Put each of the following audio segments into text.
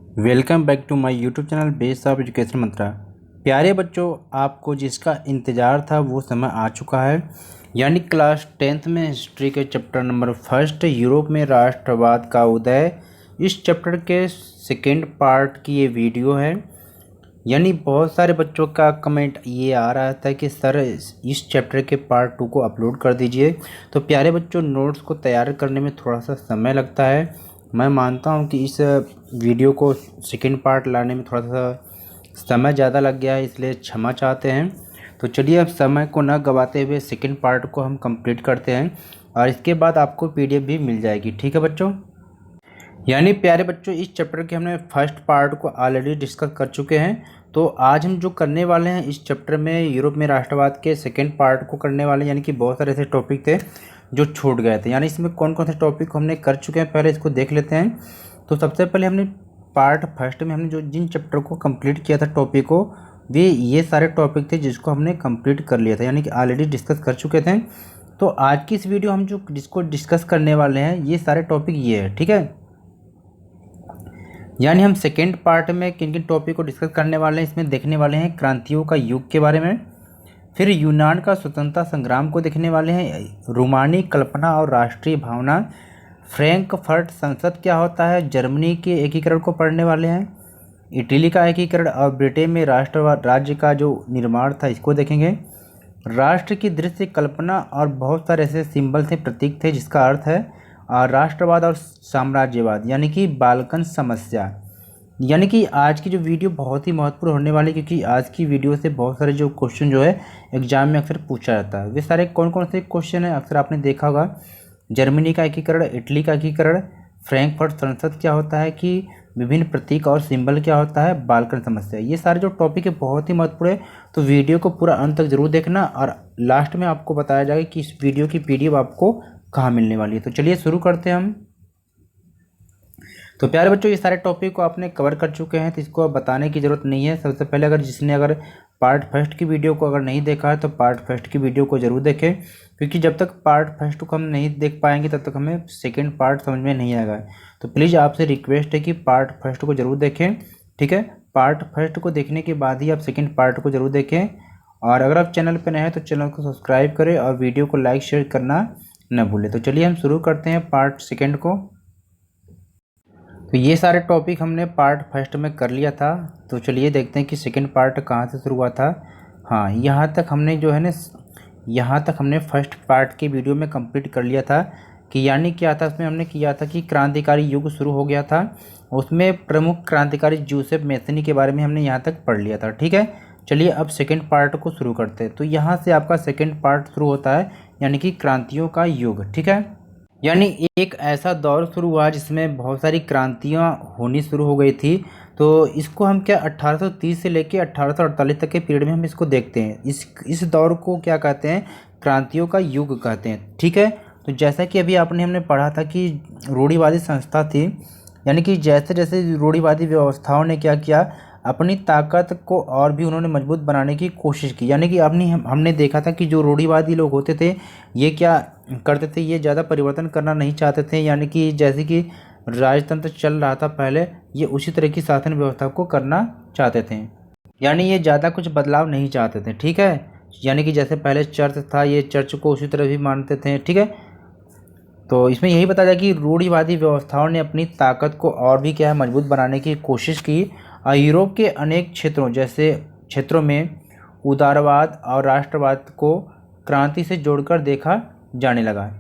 Welcome back to my YouTube channel base of education mantra. प्यारे बच्चों, आपको जिसका इंतज़ार था वो समय आ चुका है, यानी क्लास 10th में हिस्ट्री के चैप्टर नंबर फर्स्ट यूरोप में राष्ट्रवाद का उदय। इस चैप्टर के सेकेंड पार्ट की ये वीडियो है। यानी बहुत सारे बच्चों का कमेंट ये आ रहा था कि सर इस चैप्टर के पार्ट 2 को अपलोड कर दीजिए। तो प्यारे बच्चों, नोट्स को तैयार करने में थोड़ा सा समय लगता है। मैं मानता हूँ कि इस वीडियो को सेकेंड पार्ट लाने में थोड़ा सा समय ज़्यादा लग गया है, इसलिए क्षमा चाहते हैं। तो चलिए अब समय को न गवाते हुए सेकेंड पार्ट को हम कंप्लीट करते हैं और इसके बाद आपको पीडीएफ भी मिल जाएगी। ठीक है बच्चों। यानी प्यारे बच्चों, इस चैप्टर के हमने फर्स्ट पार्ट को ऑलरेडी डिस्कस कर चुके हैं। तो आज हम जो करने वाले हैं इस चैप्टर में यूरोप में राष्ट्रवाद के सेकेंड पार्ट को करने वाले हैं। यानी कि बहुत सारे ऐसे टॉपिक थे जो छूट गए थे। यानी इसमें कौन कौन से टॉपिक हमने कर चुके हैं, पहले इसको देख लेते हैं। तो सबसे पहले हमने पार्ट फर्स्ट में हमने जो जिन चैप्टर को कंप्लीट किया था टॉपिक को, वे ये सारे टॉपिक थे जिसको हमने कंप्लीट कर लिया था, यानी कि ऑलरेडी डिस्कस कर चुके थे। तो आज की इस वीडियो हम जिसको डिस्कस करने वाले हैं ये सारे टॉपिक ये है। ठीक है। यानी हम सेकेंड पार्ट में किन किन टॉपिक को डिस्कस करने वाले हैं, इसमें देखने वाले हैं क्रांतियों का युग के बारे में, फिर यूनान का स्वतंत्रता संग्राम को देखने वाले हैं, रोमानी कल्पना और राष्ट्रीय भावना, फ्रैंकफर्ट संसद क्या होता है, जर्मनी के एकीकरण को पढ़ने वाले हैं, इटली का एकीकरण और ब्रिटेन में राष्ट्रवाद राज्य का जो निर्माण था इसको देखेंगे, राष्ट्र की दृश्य कल्पना और बहुत सारे ऐसे सिंबल थे, प्रतीक थे, जिसका अर्थ है राष्ट्रवाद और साम्राज्यवाद, यानी कि बाल्कन समस्या। यानी कि आज की जो वीडियो बहुत ही महत्वपूर्ण होने वाली है, क्योंकि आज की वीडियो से बहुत सारे जो क्वेश्चन जो है एग्जाम में अक्सर पूछा जाता है। वे सारे कौन कौन से क्वेश्चन हैं अक्सर आपने देखा होगा। जर्मनी का एकीकरण, इटली का एकीकरण, फ्रैंकफर्ट संसद क्या होता है, कि विभिन्न प्रतीक और सिंबल क्या होता है, बाल्कन समस्या। ये सारे जो टॉपिक है बहुत ही महत्वपूर्ण है। तो वीडियो को पूरा अंत तक जरूर देखना और लास्ट में आपको बताया जाएगा कि इस वीडियो की पीडीएफ आपको कहाँ मिलने वाली है। तो चलिए शुरू करते हैं हम। तो प्यारे बच्चों, ये सारे टॉपिक को आपने कवर कर चुके हैं, तो इसको अब बताने की ज़रूरत नहीं है। सबसे पहले अगर पार्ट फर्स्ट की वीडियो को अगर नहीं देखा है तो पार्ट फर्स्ट की वीडियो को ज़रूर देखें, क्योंकि जब तक पार्ट फर्स्ट को हम नहीं देख पाएंगे तब तक हमें सेकेंड पार्ट समझ में नहीं आएगा। तो प्लीज़ आपसे रिक्वेस्ट है कि पार्ट फर्स्ट को ज़रूर देखें। ठीक है। पार्ट फर्स्ट को देखने के बाद ही आप सेकेंड पार्ट को ज़रूर देखें। और अगर आप चैनल पर नए हैं तो चैनल को सब्सक्राइब करें और वीडियो को लाइक शेयर करना न भूलें। तो चलिए हम शुरू करते हैं पार्ट सेकेंड को। तो ये सारे टॉपिक हमने पार्ट फर्स्ट में कर लिया था। तो चलिए देखते हैं कि सेकंड पार्ट कहाँ से शुरू हुआ था। हाँ, यहाँ तक हमने जो है ना, यहाँ तक हमने फर्स्ट पार्ट के वीडियो में कंप्लीट कर लिया था। कि यानी क्या था, उसमें हमने किया था कि क्रांतिकारी युग शुरू हो गया था। उसमें प्रमुख क्रांतिकारी जोसेफ मैथनी के बारे में हमने यहाँ तक पढ़ लिया था। ठीक है। चलिए अब सेकेंड पार्ट को शुरू करते हैं। तो यहाँ से आपका सेकेंड पार्ट शुरू होता है, यानी कि क्रांतियों का युग। ठीक है। यानी एक ऐसा दौर शुरू हुआ जिसमें बहुत सारी क्रांतियाँ होनी शुरू हो गई थी। तो इसको हम क्या 1830 से लेके 1848 तक के पीरियड में हम इसको देखते हैं। इस दौर को क्या कहते हैं, क्रांतियों का युग कहते हैं। ठीक है। तो जैसा कि अभी हमने पढ़ा था कि रूढ़िवादी संस्था थी, यानी कि जैसे जैसे रूढ़िवादी व्यवस्थाओं ने क्या किया, अपनी ताकत को और भी उन्होंने मजबूत बनाने की कोशिश की। यानी कि हमने देखा था कि जो रूढ़िवादी लोग होते थे ये क्या करते थे, ये ज़्यादा परिवर्तन करना नहीं चाहते थे। यानी कि जैसे कि राजतंत्र चल रहा था पहले, ये उसी तरह की शासन व्यवस्था को करना चाहते थे। यानी ये ज़्यादा कुछ बदलाव नहीं चाहते थे। ठीक है। यानी कि जैसे पहले चर्च था, ये चर्च को उसी तरह भी मानते थे। ठीक है। तो इसमें यही बताया कि रूढ़िवादी व्यवस्थाओं ने अपनी ताकत को और भी क्या है, मजबूत बनाने की कोशिश की। और यूरोप के अनेक क्षेत्रों में उदारवाद और राष्ट्रवाद को क्रांति से जोड़कर देखा जाने लगा।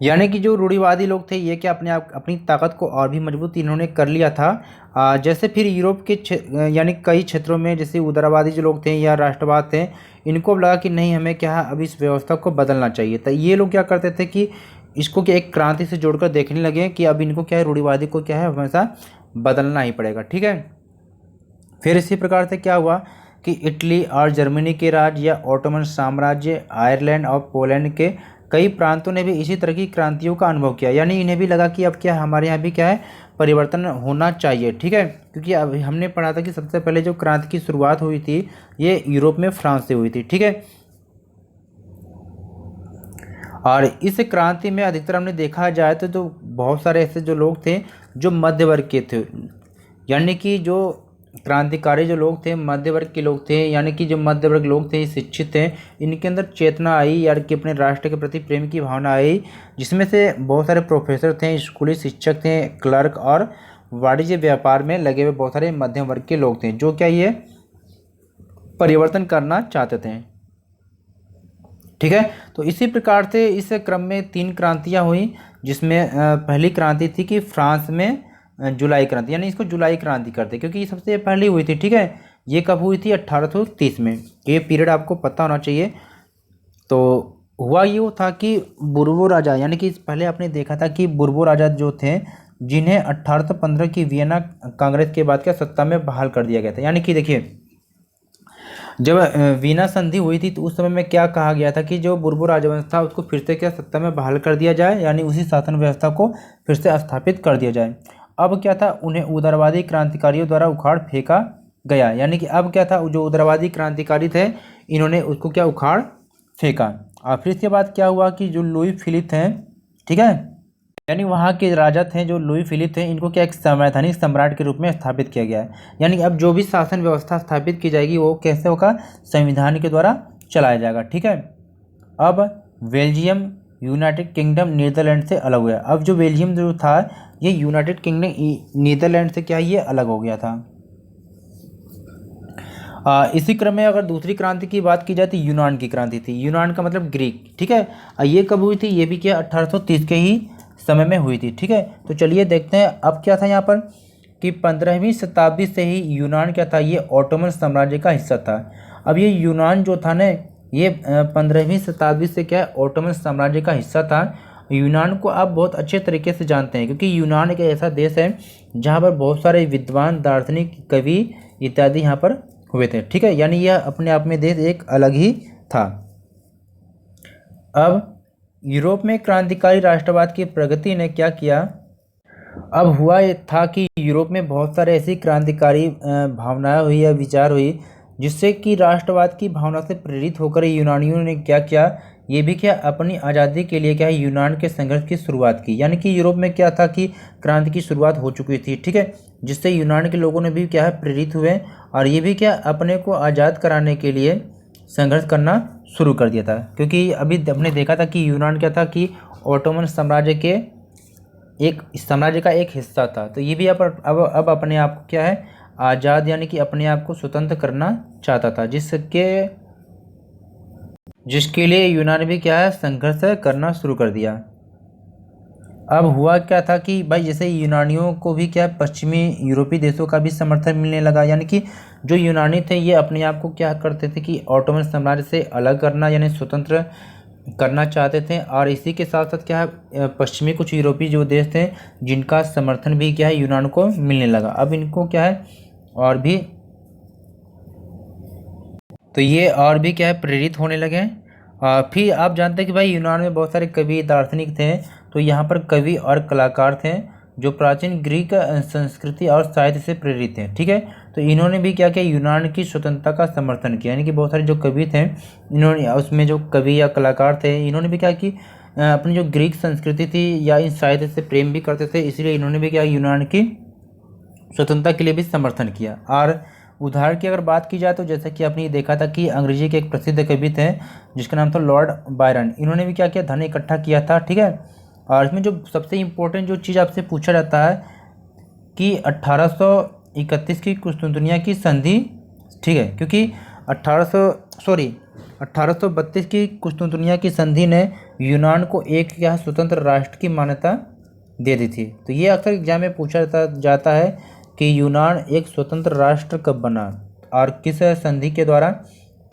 यानी कि जो रूढ़िवादी लोग थे ये क्या अपनी ताकत को और भी मजबूत इन्होंने कर लिया था। जैसे फिर यूरोप के यानी कई क्षेत्रों में जैसे उदारवादी जो लोग थे या राष्ट्रवाद थे, इनको लगा कि नहीं, हमें क्या है अब इस व्यवस्था को बदलना चाहिए। तो ये लोग क्या करते थे कि इसको क्या एक क्रांति से जोड़कर देखने लगे कि अब इनको क्या है, रूढ़िवादी को क्या है हमेशा बदलना ही पड़ेगा। ठीक है। फिर इसी प्रकार से क्या हुआ कि इटली और जर्मनी के राज्य या ऑटोमन साम्राज्य, आयरलैंड और पोलैंड के कई प्रांतों ने भी इसी तरह की क्रांतियों का अनुभव किया। यानी इन्हें भी लगा कि अब क्या हमारे यहाँ भी क्या है, परिवर्तन होना चाहिए। ठीक है। क्योंकि अब हमने पढ़ा था कि सबसे पहले जो क्रांति की शुरुआत हुई थी ये यूरोप में फ्रांस से हुई थी। ठीक है। और इस क्रांति में अधिकतर हमने देखा जाए तो बहुत सारे ऐसे जो लोग थे जो मध्य वर्ग के थे, यानी कि जो क्रांतिकारी जो लोग थे मध्य वर्ग के लोग थे, यानी कि जो मध्य वर्ग लोग थे शिक्षित थे, इनके अंदर चेतना आई, यानी कि अपने राष्ट्र के प्रति प्रेम की भावना आई, जिसमें से बहुत सारे प्रोफेसर थे, स्कूली शिक्षक थे, क्लर्क और वाणिज्य व्यापार में लगे हुए बहुत सारे मध्यम वर्ग के लोग थे, जो क्या ये परिवर्तन करना चाहते थे। ठीक है, तो इसी प्रकार से इस क्रम में 3 क्रांतियां हुई, जिसमें पहली क्रांति थी कि फ्रांस में जुलाई क्रांति, यानी इसको जुलाई क्रांति करते क्योंकि ये सबसे पहली हुई थी। ठीक है, ये कब हुई थी? 1830 में। ये पीरियड आपको पता होना चाहिए। तो हुआ ये था कि बुर्बो राजा, यानी कि पहले आपने देखा था कि बुर्बो राजा जो थे, जिन्हें 1815 की वियना कांग्रेस के बाद क्या सत्ता में बहाल कर दिया गया था। यानी कि देखिए, जब वीना संधि हुई थी तो उस समय में क्या कहा गया था कि जो बुर्बो राजवंश था उसको फिर से क्या सत्ता में बहाल कर दिया जाए, यानी उसी शासन व्यवस्था को फिर से स्थापित कर दिया जाए। अब क्या था, उन्हें उदारवादी क्रांतिकारियों द्वारा उखाड़ फेंका गया। यानी कि अब क्या था, जो उदारवादी क्रांतिकारी थे इन्होंने उसको क्या उखाड़ फेंका। और फिर इसके बाद क्या हुआ कि जो लुई फिलिप थे, ठीक है, यानी वहाँ के राजा थे जो लुई फिलिप थे, इनको क्या एक संवैधानिक सम्राट के रूप में स्थापित किया गया है। यानी कि अब जो भी शासन व्यवस्था स्थापित की जाएगी वो कैसे होगा? संविधान के द्वारा चलाया जाएगा। ठीक है, अब बेल्जियम, यूनाइटेड किंगडम, नीदरलैंड से अलग हुआ। अब जो बेल्जियम जो था ये यूनाइटेड किंगडम नीदरलैंड से क्या ये अलग हो गया था। इसी क्रम में अगर दूसरी क्रांति की बात की जाए तो यूनान की क्रांति थी। यूनान का मतलब ग्रीक। ठीक है, ये कब हुई थी? ये भी क्या 1830 के ही समय में हुई थी। ठीक है, तो चलिए देखते हैं अब क्या था यहाँ पर कि 15वीं शताब्दी से ही यूनान क्या था, ये ऑटोमन साम्राज्य का हिस्सा था। अब ये यूनान जो था ना, ये 15वीं शताब्दी से क्या ऑटोमन साम्राज्य का हिस्सा था। यूनान को आप बहुत अच्छे तरीके से जानते हैं क्योंकि यूनान एक ऐसा देश है जहाँ पर बहुत सारे विद्वान, दार्शनिक, कवि इत्यादि यहाँ पर हुए थे। ठीक है, यानी यह अपने आप में देश एक अलग ही था। अब यूरोप में क्रांतिकारी राष्ट्रवाद की प्रगति ने क्या किया? अब हुआ ये था कि यूरोप में बहुत सारे ऐसी क्रांतिकारी भावनाएं हुई या विचार हुई जिससे कि राष्ट्रवाद की भावना से प्रेरित होकर यूनानियों ने क्या किया, ये भी क्या अपनी आज़ादी के लिए क्या है यूनान के संघर्ष की शुरुआत की। यानी कि यूरोप में क्या था कि क्रांति की शुरुआत हो चुकी थी। ठीक है, जिससे यूनान के लोगों ने भी क्या है प्रेरित हुए और ये भी क्या अपने को आज़ाद कराने के लिए संघर्ष करना शुरू कर दिया था। क्योंकि अभी हमने देखा था कि यूनान क्या था कि ऑटोमन साम्राज्य के एक साम्राज्य का एक हिस्सा था। तो ये भी अब अपने आप को क्या है आज़ाद, यानी कि अपने आप को स्वतंत्र करना चाहता था, जिसके लिए यूनान भी क्या है संघर्ष करना शुरू कर दिया। अब हुआ क्या था कि भाई जैसे यूनानियों को भी क्या पश्चिमी यूरोपीय देशों का भी समर्थन मिलने लगा। यानी कि जो यूनानी थे ये अपने आप को क्या करते थे कि ऑटोमन साम्राज्य से अलग करना यानी स्वतंत्र करना चाहते थे। और इसी के साथ साथ क्या है पश्चिमी कुछ यूरोपीय जो देश थे जिनका समर्थन भी क्या है यूनान को मिलने लगा। अब इनको क्या है और भी तो ये और भी क्या है प्रेरित होने लगे। फिर आप जानते हैं कि भाई यूनान में बहुत सारे कवि, दार्शनिक थे। तो यहाँ पर कवि और कलाकार थे जो प्राचीन ग्रीक संस्कृति और साहित्य से प्रेरित थे। ठीक है, तो इन्होंने भी क्या किया यूनान की स्वतंत्रता का समर्थन किया। यानी कि बहुत सारे जो कवि थे इन्होंने उसमें जो कवि या कलाकार थे इन्होंने भी क्या कि अपनी जो ग्रीक संस्कृति थी या इन साहित्य से प्रेम भी करते थे, इसलिए इन्होंने भी क्या यूनान की स्वतंत्रता के लिए भी समर्थन किया। और उदाहरण की अगर बात की जाए तो जैसा कि आपने देखा था कि अंग्रेजी के एक प्रसिद्ध कवि थे जिसका नाम था लॉर्ड बायरन। इन्होंने भी क्या किया धन इकट्ठा किया था। ठीक है, और इसमें जो सबसे इम्पोर्टेंट जो चीज़ आपसे पूछा जाता है कि 1831 की कुस्तुनतुनिया की संधि, ठीक है, क्योंकि 1832 की कुस्तुनतुनिया की संधि ने यूनान को एक क्या स्वतंत्र राष्ट्र की मान्यता दे दी थी। तो ये अक्सर एग्जाम में पूछा जाता है कि यूनान एक स्वतंत्र राष्ट्र कब बना और किस संधि के द्वारा।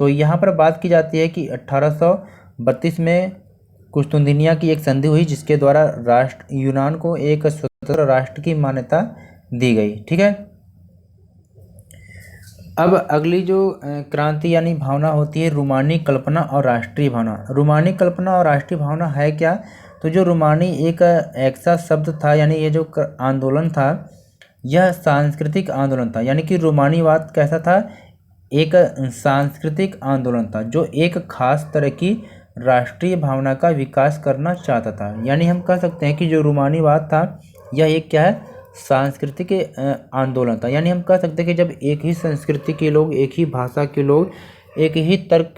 तो यहाँ पर बात की जाती है कि 1832 में कुस्तुनतुनिया की एक संधि हुई जिसके द्वारा यूनान को एक स्वतंत्र राष्ट्र की मान्यता दी गई। ठीक है, अब अगली जो क्रांति यानी भावना होती है रूमानी कल्पना और राष्ट्रीय भावना। रूमानी कल्पना और राष्ट्रीय भावना है क्या? तो जो रूमानी एक ऐसा शब्द था, यानी ये जो आंदोलन था यह सांस्कृतिक आंदोलन था। यानी कि रूमानीवाद कैसा था? एक सांस्कृतिक आंदोलन था जो एक खास तरह की राष्ट्रीय भावना का विकास करना चाहता था। यानी हम कह सकते हैं कि जो रूमानीवाद था यह एक क्या है सांस्कृतिक आंदोलन था। यानी हम कह सकते हैं कि जब एक ही संस्कृति के लोग, एक ही भाषा के लोग, एक ही तर्क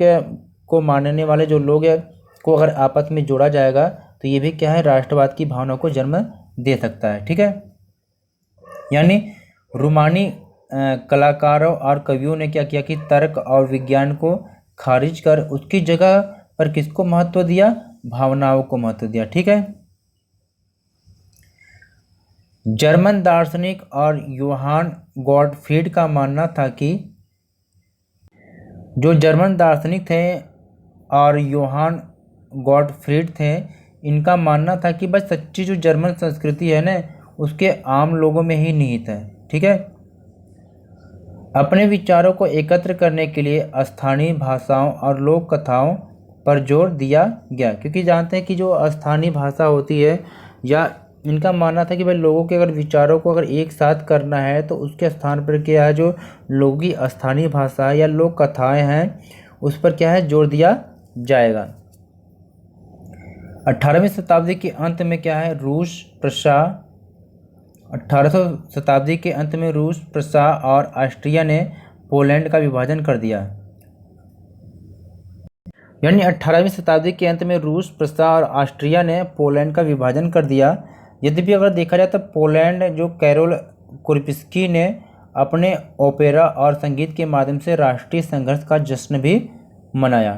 को मानने वाले जो लोग हैं को अगर आपस में जोड़ा जाएगा तो ये भी क्या है, राष्ट्रवाद की भावना को जन्म दे सकता है। ठीक है, यानी रूमानी कलाकारों और कवियों ने क्या किया कि तर्क और विज्ञान को खारिज कर उसकी जगह पर किसको महत्व दिया, भावनाओं को महत्व दिया। ठीक है, जर्मन दार्शनिक और योहान गॉटफ्रीड का मानना था कि जो जर्मन दार्शनिक थे और योहान गॉटफ्रीड थे, इनका मानना था कि बस सच्ची जो जर्मन संस्कृति है ना उसके आम लोगों में ही निहित है। ठीक है, अपने विचारों को एकत्र करने के लिए स्थानीय भाषाओं और लोक कथाओं पर जोर दिया गया, क्योंकि जानते हैं कि जो स्थानीय भाषा होती है, या इनका मानना था कि भाई लोगों के अगर विचारों को अगर एक साथ करना है तो उसके स्थान पर क्या है, जो लोगों की स्थानीय भाषा या लोक कथाएं हैं उस पर क्या है, जोर दिया जाएगा। 18वीं शताब्दी के अंत में क्या है, 1800 शताब्दी के अंत में रूस, प्रशा और ऑस्ट्रिया ने पोलैंड का विभाजन कर दिया। यानी 18वीं शताब्दी के अंत में रूस, प्रशा और ऑस्ट्रिया ने पोलैंड का विभाजन कर दिया। यद्यपि अगर देखा जाए तो पोलैंड जो कैरोल कुर्पिस्की ने अपने ओपेरा और संगीत के माध्यम से राष्ट्रीय संघर्ष का जश्न भी मनाया।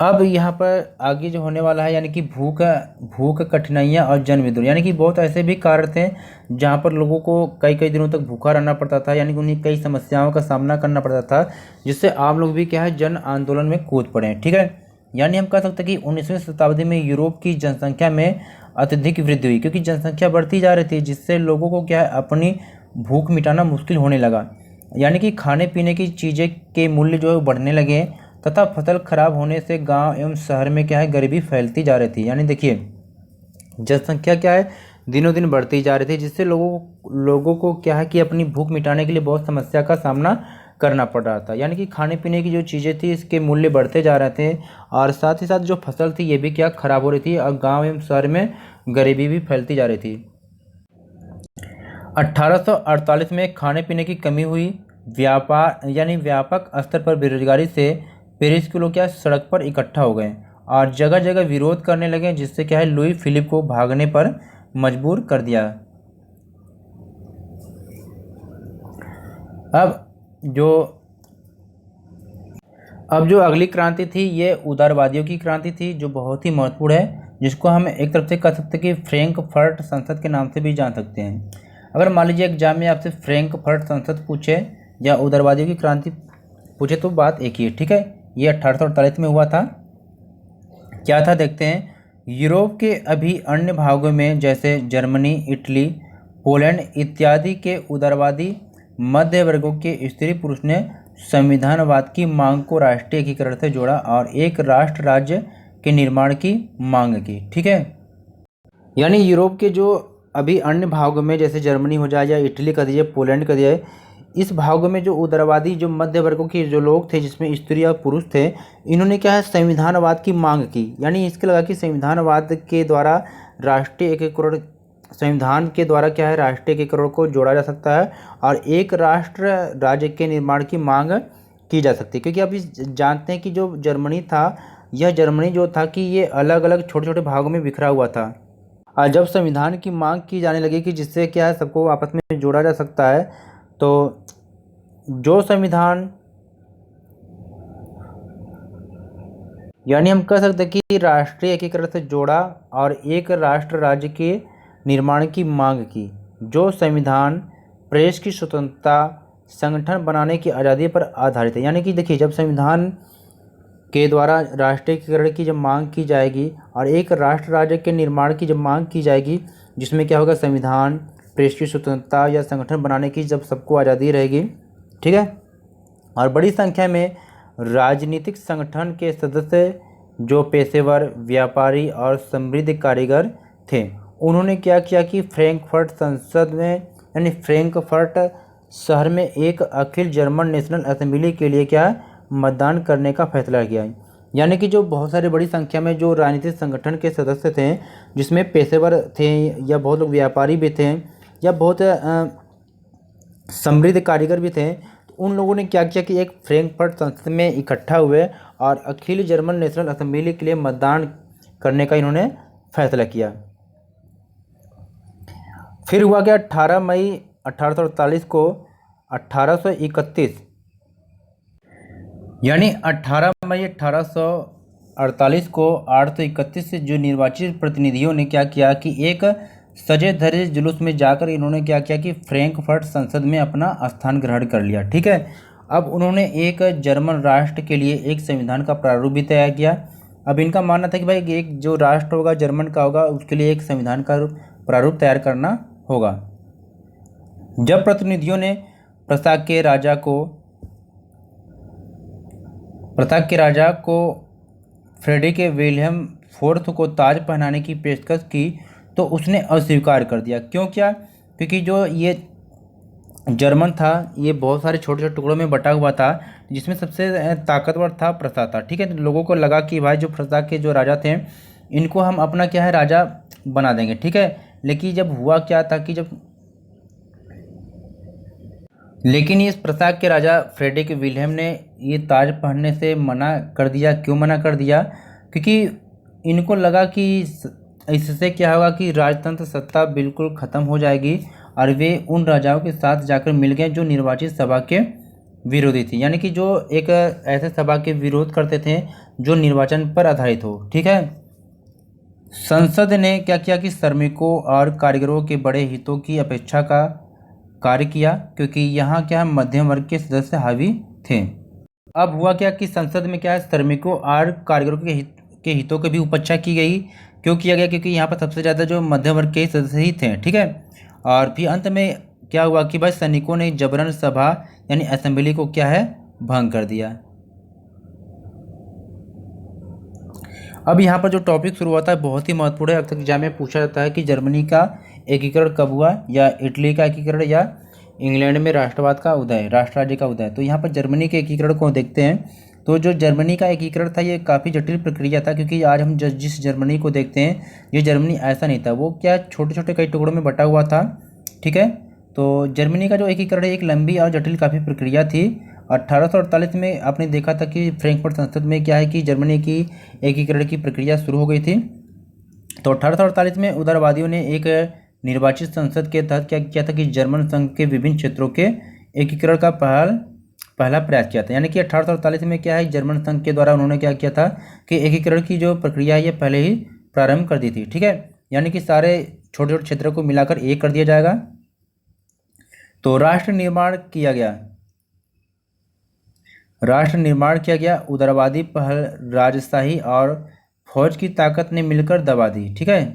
अब यहाँ पर आगे जो होने वाला है, यानी कि भूख, कठिनाइयाँ और जन विद्रोह, यानी कि बहुत ऐसे भी कारण थे जहाँ पर लोगों को कई कई दिनों तक भूखा रहना पड़ता था, यानी कि उन्हें कई समस्याओं का सामना करना पड़ता था, जिससे आम लोग भी क्या है, जन आंदोलन में कूद पड़े। ठीक है, यानी हम कह सकते हैं कि 19वीं शताब्दी में यूरोप की जनसंख्या में अत्यधिक वृद्धि हुई, क्योंकि जनसंख्या बढ़ती जा रही थी, जिससे लोगों को क्या है, अपनी भूख मिटाना मुश्किल होने लगा। यानी कि खाने पीने की चीज़ें के मूल्य जो है बढ़ने लगे, तथा फसल खराब होने से गांव एवं शहर में क्या है, गरीबी फैलती जा रही थी। यानी देखिए जनसंख्या क्या है, दिनों दिन बढ़ती जा रही थी, जिससे लोगों को क्या है कि अपनी भूख मिटाने के लिए बहुत समस्या का सामना करना पड़ रहा था। यानी कि खाने पीने की जो चीज़ें थी इसके मूल्य बढ़ते जा रहे थे, और साथ ही साथ जो फसल थी ये भी क्या खराब हो रही थी, और गाँव एवं शहर में गरीबी भी फैलती जा रही थी। 1848 में खाने पीने की कमी हुई, व्यापक स्तर पर बेरोजगारी से पेरिस के लोग क्या सड़क पर इकट्ठा हो गए और जगह जगह विरोध करने लगे, जिससे क्या है, लुई फिलिप को भागने पर मजबूर कर दिया। अब जो अगली क्रांति थी ये उदारवादियों की क्रांति थी, जो बहुत ही महत्वपूर्ण है, जिसको हम एक तरफ से कह सकते हैं कि फ्रैंकफर्ट संसद के नाम से भी जान सकते हैं। अगर मान लीजिए एग्जाम में आपसे फ्रैंकफर्ट संसद पूछे या उदारवादियों की क्रांति पूछे तो बात एक ही है। ठीक है, ये 1848 में हुआ था। क्या था देखते हैं। यूरोप के अभी अन्य भागों में जैसे जर्मनी, इटली, पोलैंड इत्यादि के उदारवादी मध्य वर्गों के स्त्री पुरुष ने संविधानवाद की मांग को राष्ट्रीय एकीकरण से जोड़ा और एक राष्ट्र राज्य के निर्माण की मांग की। ठीक है, यानी यूरोप के जो अभी अन्य भागों में जैसे जर्मनी हो जाए या इटली का दिए, पोलैंड का दिए, इस भागों में जो उदारवादी जो मध्य वर्गों के जो लोग थे, जिसमें स्त्री और पुरुष थे, इन्होंने क्या है, संविधानवाद की मांग की। यानी इसके लगा कि संविधानवाद के द्वारा राष्ट्रीय एकीकरण, संविधान के द्वारा क्या है, राष्ट्रीय एकीकरण को जोड़ा जा सकता है और एक राष्ट्र राज्य के निर्माण की मांग की जा सकती है। क्योंकि अभी जानते हैं कि जो जर्मनी था, यह जर्मनी जो था कि ये अलग अलग छोटे छोटे भागों में बिखरा हुआ था, और जब संविधान की मांग की जाने लगी कि जिससे क्या है सबको आपस में जोड़ा जा सकता है, तो जो संविधान, यानी हम कह सकते हैं कि राष्ट्रीय एकीकरण से जोड़ा और एक राष्ट्र राज्य के निर्माण की मांग की। जो संविधान प्रेस की स्वतंत्रता, संगठन बनाने की आज़ादी पर आधारित है। यानी कि देखिए, जब संविधान के द्वारा राष्ट्रीय एकीकरण की जब मांग की जाएगी और एक राष्ट्र राज्य के निर्माण की जब मांग की जाएगी, जिसमें क्या होगा, संविधान, प्रेस की स्वतंत्रता या संगठन बनाने की जब सबको आज़ादी रहेगी, ठीक है, और बड़ी संख्या में राजनीतिक संगठन के सदस्य जो पेशेवर, व्यापारी और समृद्ध कारीगर थे, उन्होंने क्या किया कि फ्रैंकफर्ट संसद में, यानी फ्रैंकफर्ट शहर में एक अखिल जर्मन नेशनल असेंबली के लिए क्या मतदान करने का फैसला किया। यानी कि जो बहुत सारी बड़ी संख्या में जो राजनीतिक संगठन के सदस्य थे, जिसमें पेशेवर थे या बहुत लोग व्यापारी भी थे या बहुत समृद्ध कारीगर भी थे, तो उन लोगों ने क्या किया कि एक फ्रैंकफर्ट संसद में इकट्ठा हुए और अखिल जर्मन नेशनल असेंबली के लिए मतदान करने का इन्होंने फैसला किया। फिर हुआ क्या, 18 मई 1848 को 1831 यानी 18 मई 1848 को 831 से जो निर्वाचित प्रतिनिधियों ने क्या किया कि एक सजे धजे जुलूस में जाकर इन्होंने क्या किया कि फ्रैंकफर्ट संसद में अपना स्थान ग्रहण कर लिया। ठीक है, अब उन्होंने एक जर्मन राष्ट्र के लिए एक संविधान का प्रारूप भी तैयार किया। अब इनका मानना था कि भाई एक जो राष्ट्र होगा जर्मन का होगा, उसके लिए एक संविधान का प्रारूप तैयार करना होगा। जब प्रतिनिधियों ने प्रसाग के राजा को फ्रेडरिक विलियम फोर्थ को ताज पहनाने की पेशकश की तो उसने अस्वीकार कर दिया। क्यों किया? क्योंकि जो ये जर्मन था ये बहुत सारे छोटे छोटे टुकड़ों में बटा हुआ था, जिसमें सबसे ताकतवर था प्रसा था। ठीक है, तो लोगों को लगा कि भाई जो प्रसा के जो राजा थे इनको हम अपना क्या है राजा बना देंगे। ठीक है, लेकिन जब हुआ क्या था कि लेकिन इस प्रसाद के राजा फ्रेडरिक विलियम ने ये ताज पहनने से मना कर दिया। क्यों मना कर दिया? क्योंकि इनको लगा कि इससे क्या होगा कि राजतंत्र सत्ता बिल्कुल ख़त्म हो जाएगी और वे उन राजाओं के साथ जाकर मिल गए जो निर्वाचित सभा के विरोधी थी, यानी कि जो एक ऐसे सभा के विरोध करते थे जो निर्वाचन पर आधारित हो। ठीक है, संसद ने क्या किया कि श्रमिकों और कारीगरों के बड़े हितों की अपेक्षा का कार्य किया, क्योंकि यहाँ क्या मध्यम वर्ग के सदस्य हावी थे। अब हुआ क्या कि संसद में क्या है श्रमिकों और कारीगरों के हितों की भी उपेक्षा की गई। क्यों किया गया? क्योंकि यहाँ पर सबसे ज़्यादा जो मध्यम वर्ग के सदस्य ही थे। ठीक है, और फिर अंत में क्या हुआ कि भाई सैनिकों ने जबरन सभा यानी असेंबली को क्या है भंग कर दिया। अब यहाँ पर जो टॉपिक शुरू होता है बहुत ही महत्वपूर्ण है। अक्सर एग्जाम में पूछा जाता है कि जर्मनी का एकीकरण कब हुआ, या इटली का एकीकरण, या इंग्लैंड में राष्ट्रवाद का उदय, राष्ट्र राज्य का उदय। तो यहाँ पर जर्मनी के एकीकरण को देखते हैं। तो जो जर्मनी का एकीकरण था ये काफ़ी जटिल प्रक्रिया था, क्योंकि आज हम जिस जर्मनी को देखते हैं ये जर्मनी ऐसा नहीं था, वो क्या छोटे छोटे कई टुकड़ों में बटा हुआ था। ठीक है, तो जर्मनी का जो एकीकरण है एक लंबी और जटिल काफ़ी प्रक्रिया थी। 1848 में आपने देखा था कि फ्रैंकफर्ट संसद में क्या है कि जर्मनी की एकीकरण की प्रक्रिया शुरू हो गई थी। तो 1848 में उदारवादियों ने एक निर्वाचित संसद के तहत क्या किया था कि जर्मन संघ के विभिन्न क्षेत्रों के एकीकरण का पहला प्रयास किया था। यानी कि 1848 में क्या है जर्मन संघ के द्वारा उन्होंने क्या किया था कि एकीकरण की जो प्रक्रिया है ये पहले ही प्रारंभ कर दी थी। ठीक है, यानी कि सारे छोटे छोटे क्षेत्रों को मिलाकर एक कर दिया जाएगा। तो राष्ट्र निर्माण किया गया। उदारवादी पहल राजशाही और फौज की ताकत ने मिलकर दबा दी। ठीक है,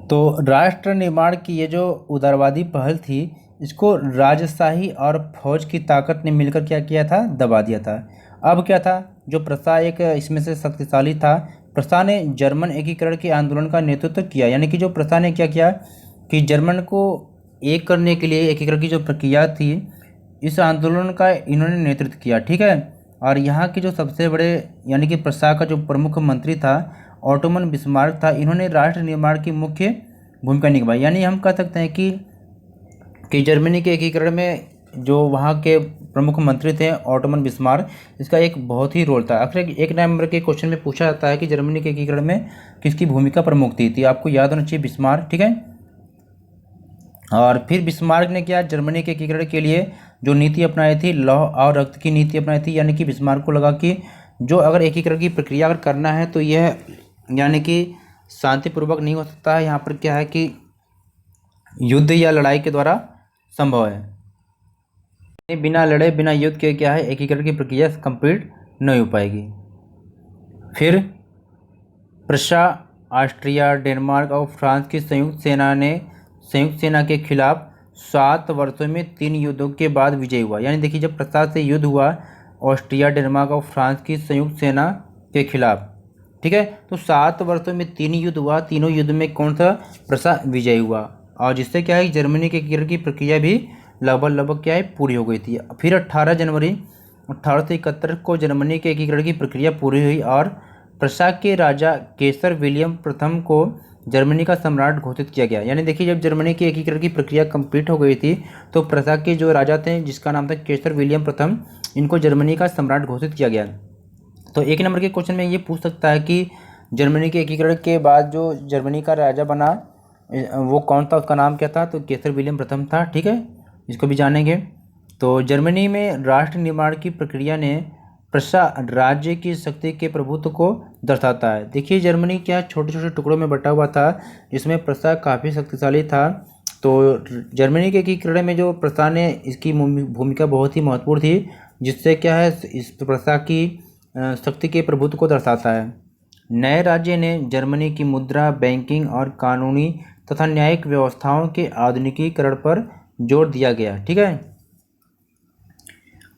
तो राष्ट्र निर्माण की ये जो उदारवादी पहल थी इसको राजशाही और फौज की ताकत ने मिलकर क्या किया था, दबा दिया था। अब क्या था, जो प्रसा एक इसमें से शक्तिशाली था, प्रसा ने जर्मन एकीकरण के आंदोलन का नेतृत्व किया। यानी कि जो प्रसा ने क्या किया कि जर्मन को एक करने के लिए एकीकरण की जो प्रक्रिया थी इस आंदोलन का इन्होंने नेतृत्व किया। ठीक है, और यहाँ के जो सबसे बड़े यानी कि प्रसा का जो प्रमुख मंत्री था ऑटोमन बिस्मार्क था, इन्होंने राष्ट्र निर्माण की मुख्य भूमिका निभाई। यानी हम कह सकते हैं कि जर्मनी के एकीकरण में जो वहाँ के प्रमुख मंत्री थे ऑटोमन बिस्मार्क, इसका एक बहुत ही रोल था। अक्सर एक नंबर के क्वेश्चन में पूछा जाता है कि जर्मनी के एकीकरण में किसकी भूमिका प्रमुख थी आपको याद होना चाहिए बिस्मार्क। ठीक है, और फिर बिस्मार्क ने क्या जर्मनी के एकीकरण के लिए जो नीति अपनाई थी लौह और रक्त की नीति अपनाई थी। यानी कि बिस्मार्क को लगा कि जो अगर एकीकरण की प्रक्रिया अगर करना है तो यह यानी कि शांतिपूर्वक नहीं हो सकता है, यहाँ पर क्या है कि युद्ध या लड़ाई के द्वारा संभव है। बिना लड़े बिना युद्ध के क्या है एकीकरण की प्रक्रिया कंप्लीट नहीं हो पाएगी। फिर प्रशा, ऑस्ट्रिया, डेनमार्क और फ्रांस की संयुक्त सेना के खिलाफ 7 वर्षों में 3 युद्धों के बाद विजय हुआ। यानी देखिए जब प्रशा से युद्ध हुआ ऑस्ट्रिया, डेनमार्क और फ्रांस की संयुक्त सेना के खिलाफ, ठीक है, तो 7 वर्षों में 3 युद्ध हुआ। तीनों युद्ध में कौन सा प्रशा विजय हुआ, और जिससे क्या है जर्मनी के एकीकरण की प्रक्रिया भी लगभग क्या है पूरी हो गई थी। फिर 18 जनवरी 1871 को जर्मनी के एकीकरण की प्रक्रिया पूरी हुई और प्रसा के राजा केसर विलियम प्रथम को जर्मनी का सम्राट घोषित किया गया। यानी देखिए, जब जर्मनी के एकीकरण की प्रक्रिया कंप्लीट हो गई थी तो प्रसा के जो राजा थे, जिसका नाम था केसर विलियम प्रथम, इनको जर्मनी का सम्राट घोषित किया गया। तो एक नंबर के क्वेश्चन में ये पूछ सकता है कि जर्मनी के एकीकरण के बाद जो जर्मनी का राजा बना वो कौन था, उसका नाम क्या था? तो केसर विलियम प्रथम था। ठीक है, इसको भी जानेंगे। तो जर्मनी में राष्ट्र निर्माण की प्रक्रिया ने प्रसा राज्य की शक्ति के प्रभुत्व को दर्शाता है। देखिए, जर्मनी क्या छोटे छोटे टुकड़ों में बटा हुआ था, जिसमें प्रसा काफ़ी शक्तिशाली था। तो जर्मनी के एकीकरण में जो प्रसा ने इसकी भूमिका बहुत ही महत्वपूर्ण थी, जिससे क्या है, इस प्रसा की शक्ति के प्रभुत्व को दर्शाता है। नए राज्य ने जर्मनी की मुद्रा, बैंकिंग और कानूनी तथा न्यायिक व्यवस्थाओं के आधुनिकीकरण पर जोर दिया गया। ठीक है,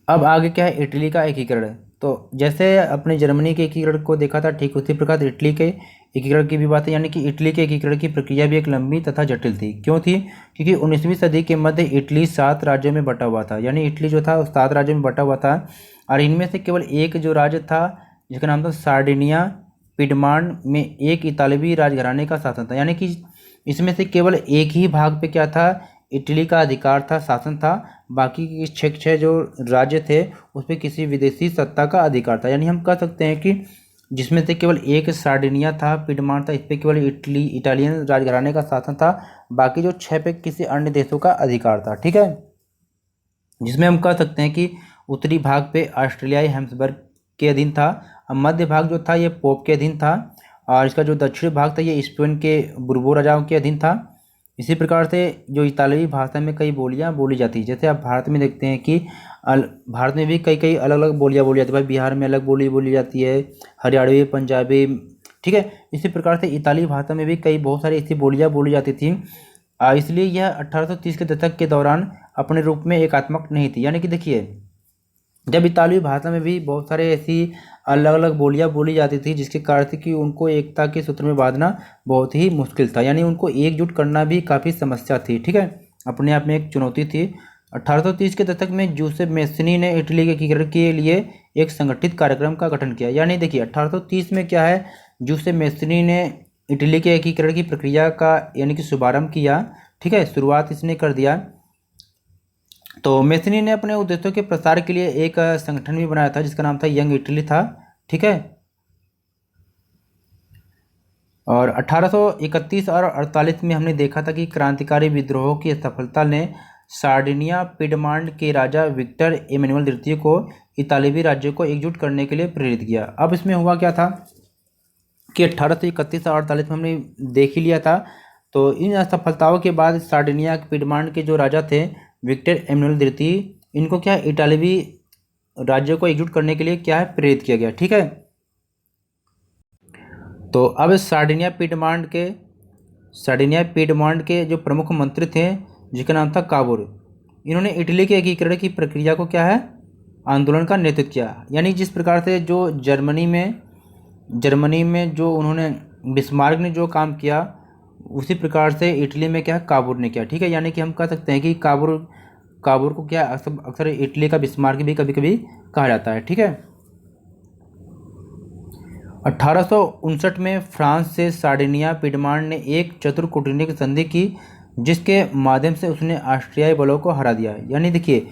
अब आगे क्या है, इटली का एकीकरण। तो जैसे अपने जर्मनी के एकीकरण को देखा था, ठीक उसी प्रकार इटली के एकीकरण की भी बात है। यानी कि इटली के एकीकरण की प्रक्रिया भी एक लंबी तथा जटिल थी। क्यों थी? क्योंकि 19वीं सदी के मध्य इटली 7 राज्यों में बटा हुआ था। यानी इटली जो था 7 राज्यों में बटा हुआ था और इनमें से केवल एक जो राज्य था, जिसका नाम था सार्डिनिया, पिडमांड में एक इतालवी राजघराने का शासन था। यानी कि इसमें से केवल एक ही भाग पे क्या था, इटली का अधिकार था, शासन था। बाकी के छः जो राज्य थे उस पर किसी विदेशी सत्ता का अधिकार था। यानी हम कह सकते हैं कि जिसमें से केवल एक सार्डिनिया था, पिडमांड था, इस पर केवल इटालियन राजघराने का शासन था। बाकी जो 6 पे किसी अन्य देशों का अधिकार था। ठीक है, जिसमें हम कह सकते हैं कि उत्तरी भाग पे ऑस्ट्रेलियाई हैम्सबर्ग के अधीन था, और मध्य भाग जो था ये पोप के अधीन था, और इसका जो दक्षिणी भाग था ये स्पेन के बुर्बो राजाओं के अधीन था। इसी प्रकार से जो इतालवी भाषा में कई बोलियां बोली जाती है, जैसे आप भारत में देखते हैं कि भारत में भी कई कई अलग अलग बोलियां बोली जाती है। भाई बिहार में अलग बोली बोली जाती है, हरियाणवी, पंजाबी। ठीक है, इसी प्रकार से इताली भाषा में भी कई बहुत सारी ऐसी बोलियां बोली जाती थी। इसलिए यह 1830 के दशक के दौरान अपने रूप में एकात्मक नहीं थी। यानी कि देखिए, जब इतालवी भाषा में भी बहुत सारे ऐसी अलग अलग बोलियां बोली जाती थी, जिसके कारण से कि उनको एकता के सूत्र में बांधना बहुत ही मुश्किल था। यानी उनको एकजुट करना भी काफ़ी समस्या थी। ठीक है, अपने आप में एक चुनौती थी। 1830 के दशक में जूसेफ मेस्सिनी ने इटली के एकीकरण के लिए एक संगठित कार्यक्रम का गठन किया। यानी देखिए, 1830 में क्या है, जूसेफ मेस्सिनी ने इटली के एकीकरण की प्रक्रिया का यानी कि शुभारंभ किया। ठीक है, शुरुआत इसने कर दिया। तो मेस्सिनी ने अपने उद्देश्यों के प्रसार के लिए एक संगठन भी बनाया था, जिसका नाम था यंग इटली था। ठीक है, और 1831 और 48 में हमने देखा था कि क्रांतिकारी विद्रोहों की सफलता ने सार्डिनिया पिडमांड के राजा विक्टर एमेनुअल द्वितीय को इतालवी राज्यों को एकजुट करने के लिए प्रेरित किया। अब इसमें हुआ क्या था कि 1831 और 48 में हमने देख ही लिया था। तो इन सफलताओं के बाद सार्डिनिया पिडमांड के जो राजा थे विक्टर एमेनुअल द्वितीय, इनको क्या इटालवी राज्यों को एकजुट करने के लिए क्या है, प्रेरित किया गया। ठीक है, तो अब सार्डिनिया पिडमांड के जो प्रमुख मंत्री थे, जिसका नाम था काबूर, इन्होंने इटली के एकीकरण की प्रक्रिया को क्या है, आंदोलन का नेतृत्व किया। यानी जिस प्रकार से जो जर्मनी में जो उन्होंने बिस्मार्क ने जो काम किया, उसी प्रकार से इटली में क्या है, काबूर ने किया। ठीक है, यानी कि हम कह सकते हैं कि काबूर को क्या अक्सर इटली का बिस्मार्क भी कभी कभी कहा जाता है। ठीक है, 1859 में फ्रांस से सार्डिनिया पिडमांड ने एक चतुर कूटनीतिक संधि की, जिसके माध्यम से उसने ऑस्ट्रियाई बलों को हरा दिया। यानी देखिए,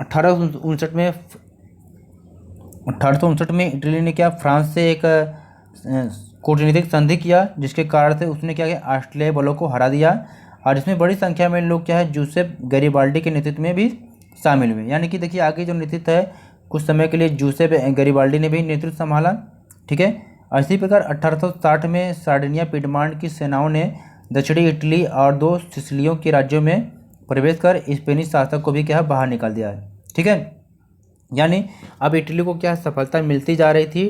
1859 में इटली ने क्या, फ्रांस से एक कूटनीतिक संधि किया, जिसके कारण से उसने क्या किया, ऑस्ट्रेलियाई बलों को हरा दिया। और इसमें बड़ी संख्या में लोग क्या है, जूसेफ गैरिबाल्डी के नेतृत्व में भी शामिल हुए। यानी कि देखिए, आगे जो नेतृत्व है, कुछ समय के लिए जूसेफ गैरिबाल्डी ने भी नेतृत्व संभाला। ठीक है, और इसी प्रकार 1860 में सार्डिनिया पिडमांड की सेनाओं ने दक्षिणी इटली और 2 सिसिलियों के राज्यों में प्रवेश कर स्पेनिश शासक को भी क्या बाहर निकाल दिया है। ठीक है, यानी अब इटली को क्या सफलता मिलती जा रही थी।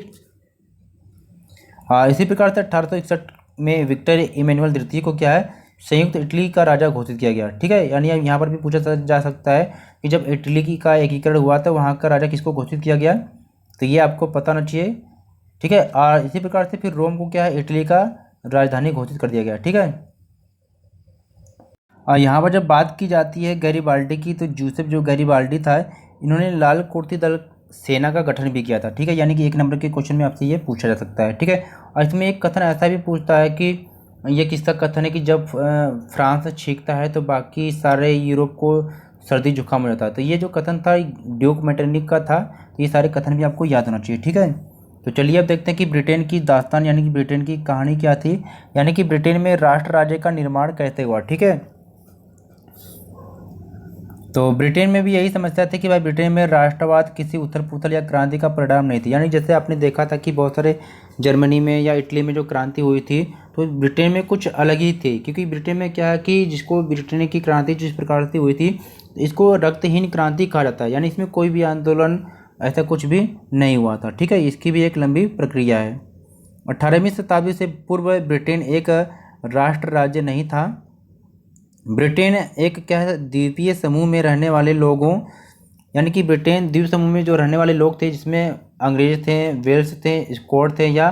इसी प्रकार से 1861 में विक्टर इमैनुअल द्वितीय को क्या है, संयुक्त इटली का राजा घोषित किया गया। ठीक है, यानी अब यहाँ पर भी पूछा जा सकता है कि जब इटली का एकीकरण हुआ था, वहाँ का राजा किसको घोषित किया गया, तो ये आपको पता होना चाहिए। ठीक है, और इसी प्रकार से फिर रोम को क्या है, इटली का राजधानी घोषित कर दिया गया। ठीक है, और यहाँ पर जब बात की जाती है गैरिबाल्डी की, तो जूसेफ जो गैरिबाल्डी था, इन्होंने लाल कुर्ती दल सेना का गठन भी किया था। ठीक है, यानी कि 1 नंबर के क्वेश्चन में आपसे ये पूछा जा सकता है। ठीक है, और इसमें एक कथन ऐसा भी पूछता है कि ये किसका कथन है कि जब फ्रांस छींकता है तो बाकी सारे यूरोप को सर्दी जुकाम हो जाता है। तो ये जो कथन था ड्यूक मेटरनिक का था। तो ये सारे कथन भी आपको याद होना चाहिए। ठीक है, तो चलिए अब देखते हैं कि ब्रिटेन की दास्तान यानी कि ब्रिटेन की कहानी क्या थी, यानी कि ब्रिटेन में राष्ट्र राज्य का निर्माण कैसे हुआ। ठीक है, तो ब्रिटेन में भी यही समस्या थी कि भाई ब्रिटेन में राष्ट्रवाद किसी उथल पुथल या क्रांति का परिणाम नहीं थी। यानी जैसे आपने देखा था कि बहुत सारे जर्मनी में या इटली में जो क्रांति हुई थी, तो ब्रिटेन में कुछ अलग ही थी। क्योंकि ब्रिटेन में क्या है कि जिसको ब्रिटेन की क्रांति जिस प्रकार से हुई थी, इसको रक्तहीन क्रांति कहा जाता है। यानी इसमें कोई भी आंदोलन ऐसा कुछ भी नहीं हुआ था। ठीक है, इसकी भी एक लंबी प्रक्रिया है। 18वीं शताब्दी से पूर्व ब्रिटेन एक राष्ट्र राज्य नहीं था। ब्रिटेन एक क्या है द्वीपीय समूह में रहने वाले लोगों, यानी कि ब्रिटेन द्वीप समूह में जो रहने वाले लोग थे, जिसमें अंग्रेज थे, वेल्स थे, स्कॉट थे या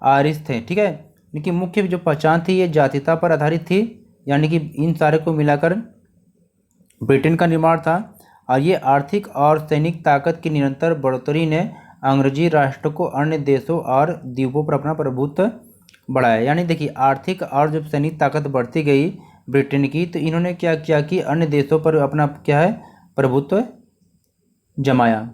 आयरिश थे। ठीक है, इनकी मुख्य जो पहचान थी ये जातीयता पर आधारित थी। यानी कि इन सारे को मिलाकर ब्रिटेन का निर्माण था। और ये आर्थिक और सैनिक ताकत की निरंतर बढ़ोतरी ने अंग्रेजी राष्ट्र को अन्य देशों और द्वीपों पर अपना प्रभुत्व बढ़ाया। यानी देखिए, आर्थिक और जब सैनिक ताकत बढ़ती गई ब्रिटेन की, तो इन्होंने क्या किया कि अन्य देशों पर अपना क्या है प्रभुत्व जमाया।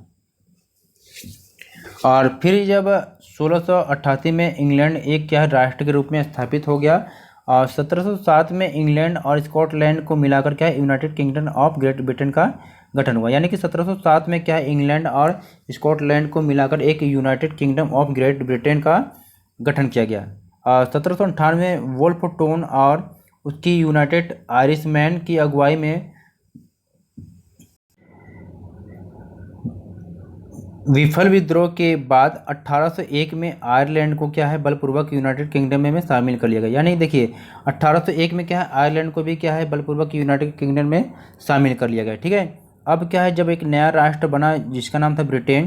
और फिर जब 1688 में इंग्लैंड एक क्या है राष्ट्र के रूप में स्थापित हो गया, और 1707 में इंग्लैंड और स्कॉटलैंड को मिलाकर क्या है United kingdom of great Britain का गठन हुआ। यानी कि 1707 में क्या है इंग्लैंड और स्कॉटलैंड को मिलाकर एक United kingdom of great Britain का गठन किया गया। और 1798 में वोल्फ टोन और उसकी यूनाइटेड आयरिशमैन की अगुवाई में विफल विद्रोह के बाद 1801 में आयरलैंड को क्या है बलपूर्वक यूनाइटेड किंगडम में शामिल कर लिया गया। यानी देखिए 1801 में क्या है आयरलैंड को भी क्या है बलपूर्वक यूनाइटेड किंगडम में शामिल कर लिया गया। ठीक है, अब क्या है जब एक नया राष्ट्र बना जिसका नाम था ब्रिटेन,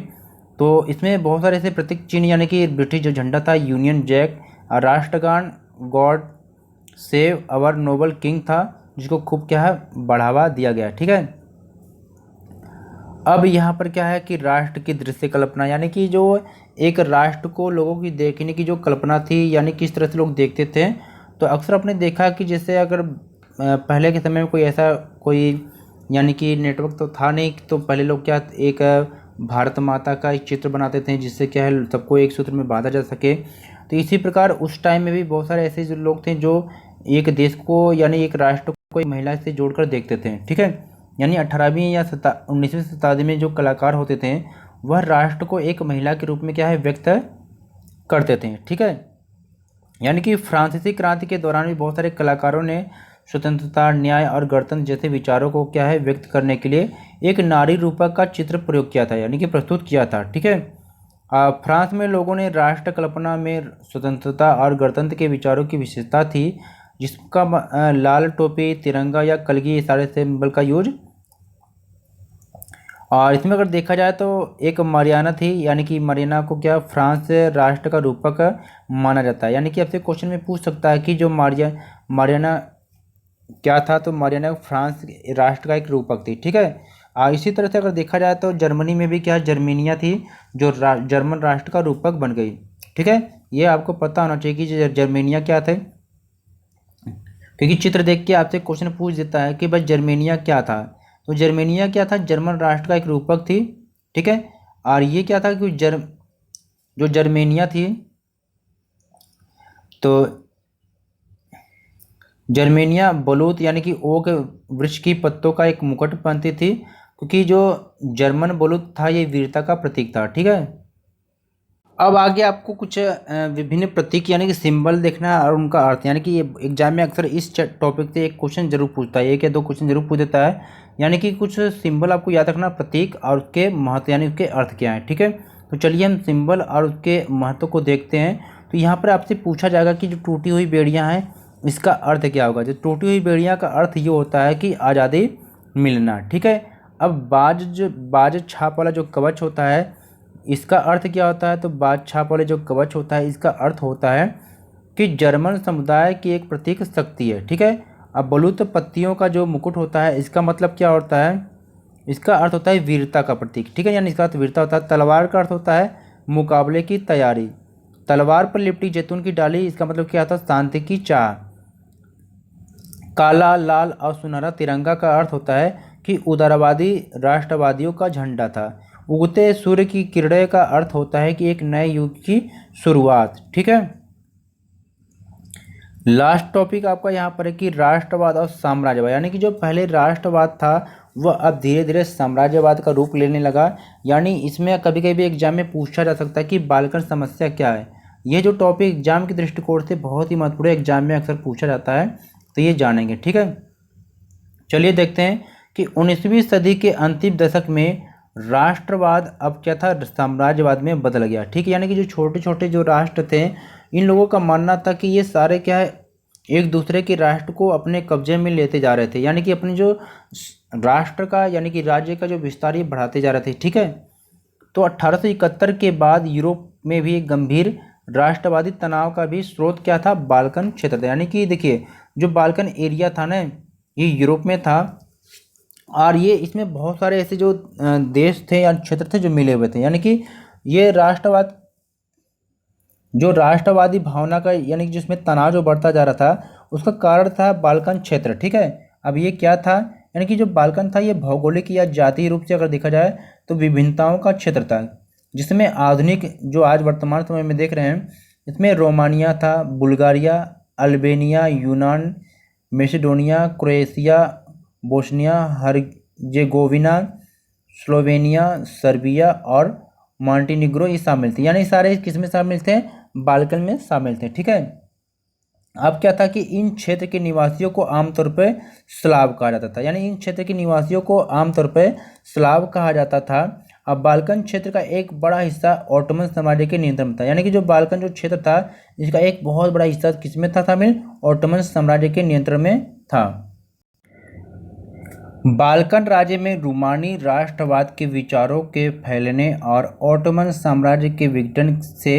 तो इसमें बहुत सारे ऐसे प्रतीक चिन्ह, यानी कि ब्रिटिश जो झंडा था यूनियन जैक, राष्ट्रगान God save our Nobel king था, जिसको खूब क्या है बढ़ावा दिया गया। ठीक है, अब यहाँ पर क्या है कि राष्ट्र की दृश्य कल्पना, यानी कि जो एक राष्ट्र को लोगों की देखने की जो कल्पना थी, यानी किस तरह से लोग देखते थे, तो अक्सर आपने देखा कि जैसे अगर पहले के समय में कोई ऐसा कोई यानी कि नेटवर्क तो था नहीं, तो पहले लोग क्या एक भारत माता का एक चित्र बनाते थे जिससे क्या है सबको एक सूत्र में बांधा जा सके। तो इसी प्रकार उस टाइम में भी बहुत सारे ऐसे जो लोग थे जो एक देश को यानी एक राष्ट्र को एक महिला से जोड़कर देखते थे। ठीक है, यानी 18वीं या 19वीं शताब्दी में जो कलाकार होते थे वह राष्ट्र को एक महिला के रूप में क्या है व्यक्त करते थे। ठीक है, यानी कि फ्रांसीसी क्रांति के दौरान भी बहुत सारे कलाकारों ने स्वतंत्रता, न्याय और गणतंत्र जैसे विचारों को क्या है व्यक्त करने के लिए एक नारी रूपक का चित्र प्रयोग किया था, यानी कि प्रस्तुत किया था। ठीक है, फ्रांस में लोगों ने राष्ट्र कल्पना में स्वतंत्रता और गणतंत्र के विचारों की विशेषता थी, जिसका लाल टोपी, तिरंगा या कलगी सारे सिंबल का यूज। और इसमें अगर देखा जाए तो एक मरियाना थी, यानी कि मरियाना को क्या फ्रांस राष्ट्र का रूपक माना जाता है। यानी कि आपसे क्वेश्चन में पूछ सकता है कि जो मरियाना क्या था, तो मरियाना फ्रांस राष्ट्र का एक रूपक थी। ठीक है, इसी तरह से अगर देखा जाए तो जर्मनी में भी क्या जर्मेनिया थी जो जर्मन राष्ट्र का रूपक बन गई। ठीक है, ये आपको पता होना चाहिए कि जर्मेनिया क्या थे, क्योंकि चित्र देख के आपसे क्वेश्चन पूछ देता है कि भाई जर्मेनिया क्या था। तो जर्मेनिया क्या था, जर्मन राष्ट्र का एक रूपक थी। ठीक है, और ये क्या था कि जो जर्मेनिया थी, तो जर्मेनिया बलूत यानी कि ओक वृक्ष की पत्तों का एक मुकुट पहनती थी, क्योंकि जो जर्मन बलूत था ये वीरता का प्रतीक था। ठीक है, अब आगे आपको कुछ विभिन्न प्रतीक यानी कि सिंबल देखना और उनका अर्थ, यानी कि एग्जाम में अक्सर इस टॉपिक से एक क्वेश्चन जरूर पूछता है, एक या दो क्वेश्चन जरूर पूछ देता है। यानी कि कुछ सिंबल आपको याद रखना, प्रतीक और उसके महत्व यानी उसके अर्थ क्या है। ठीक है, तो चलिए हम सिंबल और उसके महत्व को देखते हैं। तो यहाँ पर आपसे पूछा जाएगा कि जो टूटी हुई बेड़ियाँ हैं इसका अर्थ क्या होगा। जो टूटी हुई बेड़ियाँ का अर्थ ये होता है कि आज़ादी मिलना। ठीक है, अब बाज छाप वाला जो कवच होता है इसका अर्थ क्या होता है, तो बाज छाप वाले जो कवच होता है इसका अर्थ होता है कि जर्मन समुदाय की एक प्रतीक शक्ति है। ठीक है, अब बलूत पत्तियों का जो मुकुट होता है इसका मतलब क्या होता है इसका अर्थ होता है वीरता का प्रतीक, ठीक है, यानी इसका अर्थ वीरता होता है। तलवार का अर्थ होता है मुकाबले की तैयारी। तलवार पर लिपटी जैतून की डाली, इसका मतलब क्या था, शांति की चाह। काला, लाल और सुनहरा तिरंगा का अर्थ होता है कि उदारवादी राष्ट्रवादियों का झंडा था। उगते सूर्य की किरणें का अर्थ होता है कि एक नए युग की शुरुआत, ठीक है। लास्ट टॉपिक आपका यहाँ पर है कि राष्ट्रवाद और साम्राज्यवाद, यानी कि जो पहले राष्ट्रवाद था वह अब धीरे धीरे साम्राज्यवाद का रूप लेने लगा। यानी इसमें कभी कभी एग्जाम में पूछा जा सकता है कि बाल्कन समस्या क्या है। ये जो टॉपिक एग्जाम के दृष्टिकोण से बहुत ही महत्वपूर्ण है, एग्जाम में अक्सर पूछा जाता है, तो ये जानेंगे, ठीक है। चलिए देखते हैं कि 19वीं सदी के अंतिम दशक में राष्ट्रवाद अब क्या था, साम्राज्यवाद में बदल गया, ठीक है। यानी कि जो छोटे छोटे जो राष्ट्र थे, इन लोगों का मानना था कि ये सारे क्या है, एक दूसरे के राष्ट्र को अपने कब्जे में लेते जा रहे थे, यानी कि अपने जो राष्ट्र का यानी कि राज्य का जो विस्तार ये बढ़ाते जा रहे थे, ठीक है। तो 1871 के बाद यूरोप में भी एक गंभीर राष्ट्रवादी तनाव का भी स्रोत क्या था, बाल्कन क्षेत्र था। यानी कि देखिए जो बाल्कन एरिया था ना, ये यूरोप में था और ये इसमें बहुत सारे ऐसे जो देश थे या क्षेत्र थे जो मिले हुए थे। यानी कि ये राष्ट्रवाद जो राष्ट्रवादी भावना का यानी कि जिसमें तनाव जो बढ़ता जा रहा था, उसका कारण था बाल्कन क्षेत्र, ठीक है। अब ये क्या था, यानी कि जो बाल्कन था ये भौगोलिक या जातीय रूप से अगर देखा जाए तो विभिन्नताओं का क्षेत्र था, जिसमें आधुनिक जो आज वर्तमान समय में देख रहे हैं, इसमें रोमानिया था, बुल्गारिया, अल्बेनिया, यूनान, Macedonia, Croatia, Bosnia Herzegovina, Slovenia, Serbia और मॉन्टेनिग्रो ये शामिल थे। यानी सारे किसमें शामिल थे, बाल्कन में शामिल थे, ठीक है। अब क्या था कि इन क्षेत्र के निवासियों को आमतौर पर स्लाव कहा जाता था, यानी इन क्षेत्र के निवासियों को आमतौर पर स्लाव कहा जाता था। अब बाल्कन क्षेत्र का एक बड़ा हिस्सा ऑटोमन साम्राज्य के नियंत्रण में था, यानी कि जो बाल्कन जो क्षेत्र था इसका एक बहुत बड़ा हिस्सा किसमें था, शामिल ऑटोमन साम्राज्य के नियंत्रण में था। बाल्कन राज्य में रूमानी राष्ट्रवाद के विचारों के फैलने और ऑटोमन साम्राज्य के विघटन से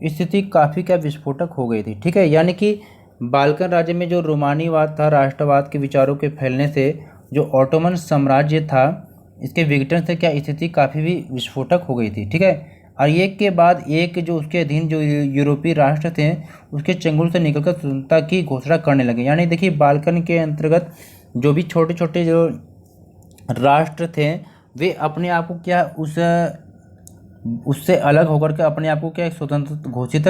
स्थिति काफ़ी क्या विस्फोटक हो गई थी, ठीक है। यानी कि बाल्कन राज्य में जो रोमानीवाद था, राष्ट्रवाद के विचारों के फैलने से जो ऑटोमन साम्राज्य था इसके विघटन से क्या स्थिति काफ़ी भी विस्फोटक हो गई थी, ठीक है। और एक के बाद एक जो उसके अधीन जो यूरोपीय राष्ट्र थे उसके चंगुल से निकलकर स्वतंत्रता की घोषणा करने लगे। यानी देखिए बाल्कन के अंतर्गत जो भी छोटे छोटे जो राष्ट्र थे वे अपने आप को क्या उससे अलग होकर के अपने आप को क्या स्वतंत्र घोषित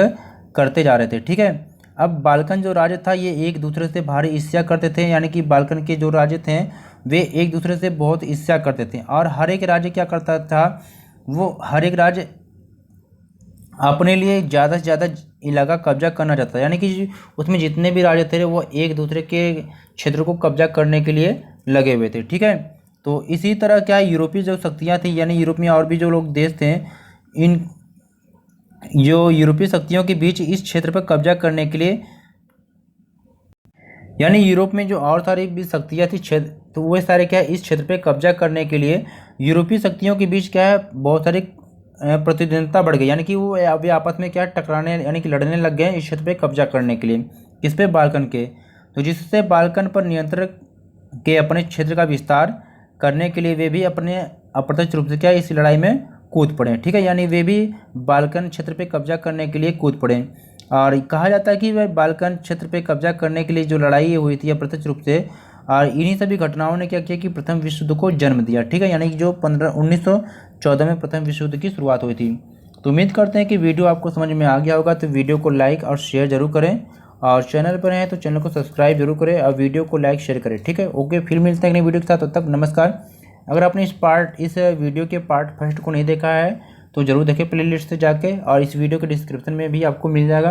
करते जा रहे थे, ठीक है। अब बाल्कन जो राज्य था ये एक दूसरे से भारी ईर्ष्या करते थे, यानी कि बाल्कन के जो राज्य थे वे एक दूसरे से बहुत ईर्ष्या करते थे और हर एक राज्य क्या करता था, वो हर एक राज्य अपने लिए ज़्यादा से ज़्यादा इलाका कब्जा करना चाहता था। यानी कि उसमें जितने भी राज्य थे वो एक दूसरे के क्षेत्र को कब्जा करने के लिए लगे हुए थे, ठीक है। तो इसी तरह क्या यूरोपीय जो शक्तियाँ थी, यानी यूरोप में और भी जो लोग देश थे, इन जो यूरोपीय शक्तियों के बीच इस क्षेत्र पर कब्जा करने के लिए, यानी यूरोप में जो और सारी भी शक्तियाँ थी क्षेत्र, तो वे सारे क्या इस क्षेत्र पर कब्जा करने के लिए यूरोपीय शक्तियों के बीच क्या है बहुत सारी प्रतिद्वंद्विता बढ़ गई। यानी कि वो अभी आपस में क्या टकराने यानी कि लड़ने लग गए इस क्षेत्र पर कब्जा करने के लिए, किस पे, बाल्कन के। तो जिससे बाल्कन पर नियंत्रण के अपने क्षेत्र का विस्तार करने के लिए वे भी अपने अप्रत्यक्ष रूप से क्या इस लड़ाई में कूद पड़े, ठीक है। यानी वे भी बाल्कन क्षेत्र पे कब्जा करने के लिए कूद पड़े और कहा जाता है कि वह बाल्कन क्षेत्र पे कब्जा करने के लिए जो लड़ाई हुई थी अप्रत्यक्ष रूप से, और इन्हीं सभी घटनाओं ने क्या किया कि प्रथम विश्व युद्ध को जन्म दिया, ठीक है। यानी कि जो 1914 में प्रथम विश्व युद्ध की शुरुआत हुई थी। तो उम्मीद करते हैं कि वीडियो आपको समझ में आ गया होगा। तो वीडियो को लाइक और शेयर जरूर करें और चैनल पर हैं तो चैनल को सब्सक्राइब जरूर करें और वीडियो को लाइक शेयर करें, ठीक है। ओके, फिर मिलते हैं नई वीडियो के साथ, तब तक नमस्कार। अगर आपने इस वीडियो के पार्ट फर्स्ट को नहीं देखा है तो ज़रूर देखें प्लेलिस्ट से जाके, और इस वीडियो के डिस्क्रिप्शन में भी आपको मिल जाएगा।